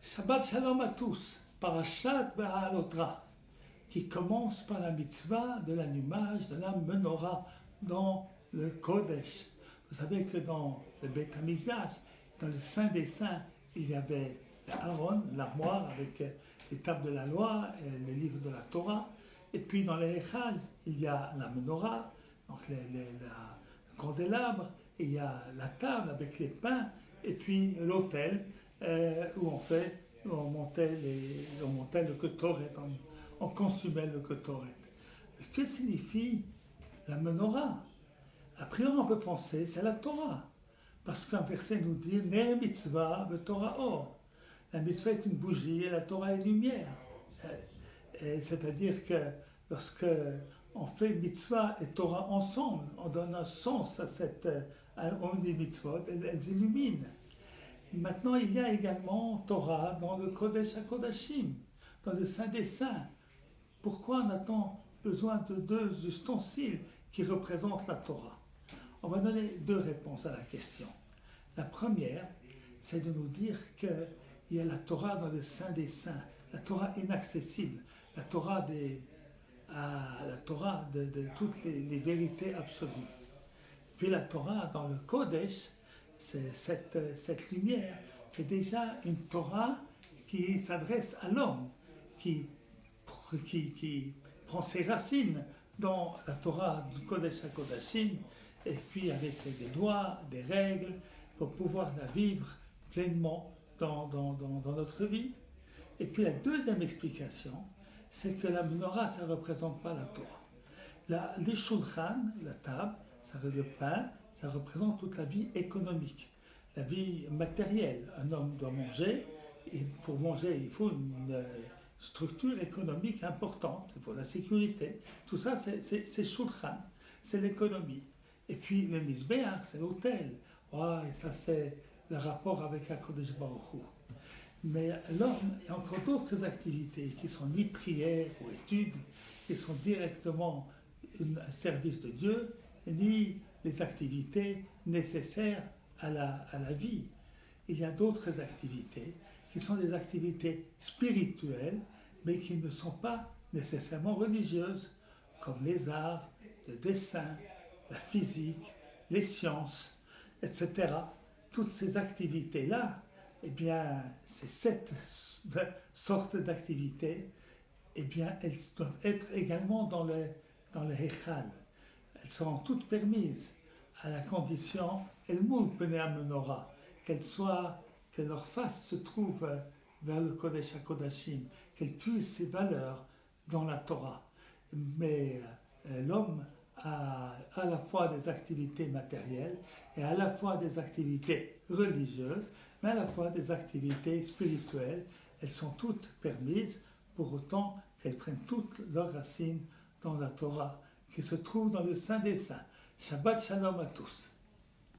Shabbat Shalom à tous, Parashat Beha'alotra, qui commence par la mitzvah de l'allumage de la menorah dans le Kodesh. Vous savez que dans le Beth Hamikdash, dans le Saint des Saints, il y avait Aaron, l'armoire avec les tables de la loi, et les livres de la Torah. Et puis dans les Echal, il y a la menorah, donc le candélabre, et il y a la table avec les pains, et puis l'autel où on montait le Ketoret, on consumait le Ketoret. Que signifie la menorah? A priori, on peut penser c'est la Torah, parce qu'un verset nous dit Ne mitzvah ve Torah or. La mitzvah est une bougie et la Torah est lumière. C'est-à-dire que lorsque on fait mitzvah et Torah ensemble, on donne un sens à cette on dit mitzvot, elles illuminent. Maintenant, il y a également Torah dans le Kodesh HaKodashim, dans le Saint des Saints. Pourquoi on a-t-on besoin de deux ustensiles qui représentent la Torah? On va donner deux réponses à la question. La première, c'est de nous dire qu'il y a la Torah dans le Saint des Saints, la Torah inaccessible, la Torah de toutes les vérités absolues. Puis la Torah dans le Kodesh, c'est cette lumière, c'est déjà une Torah qui s'adresse à l'homme, qui prend ses racines dans la Torah du Kodesh HaKodashim, et puis avec des lois, des règles, pour pouvoir la vivre pleinement dans notre vie. Et puis la deuxième explication, c'est que la menorah, ça ne représente pas la Torah. Le shulchan, la table, ça veut le pain, ça représente toute la vie économique, la vie matérielle. Un homme doit manger, et pour manger, il faut une structure économique importante, il faut la sécurité. Tout ça, c'est shulchan, c'est l'économie. Et puis le misbéach, c'est l'autel. Oh, et ça, c'est le rapport avec HaKadosh Baruch Hu. Mais l'homme, il y a encore d'autres activités qui sont ni prières ou études, qui sont directement un service de Dieu, ni les activités nécessaires à la vie. Il y a d'autres activités qui sont des activités spirituelles, mais qui ne sont pas nécessairement religieuses, comme les arts, le dessin, la physique, les sciences, etc. Toutes ces activités-là, eh bien, ces 7 sortes d'activités, eh bien, elles doivent être également dans le Heichal. Elles seront toutes permises à la condition, El Moul Pnei HaMenorah, que leur face se trouve vers le Kodesh HaKodashim, qu'elles puissent ces valeurs dans la Torah. Mais l'homme a à la fois des activités matérielles et à la fois des activités religieuses, mais à la fois des activités spirituelles. Elles sont toutes permises, pour autant qu'elles prennent toutes leurs racines dans la Torah, qui se trouve dans le Saint des Saints. Shabbat Shalom à tous.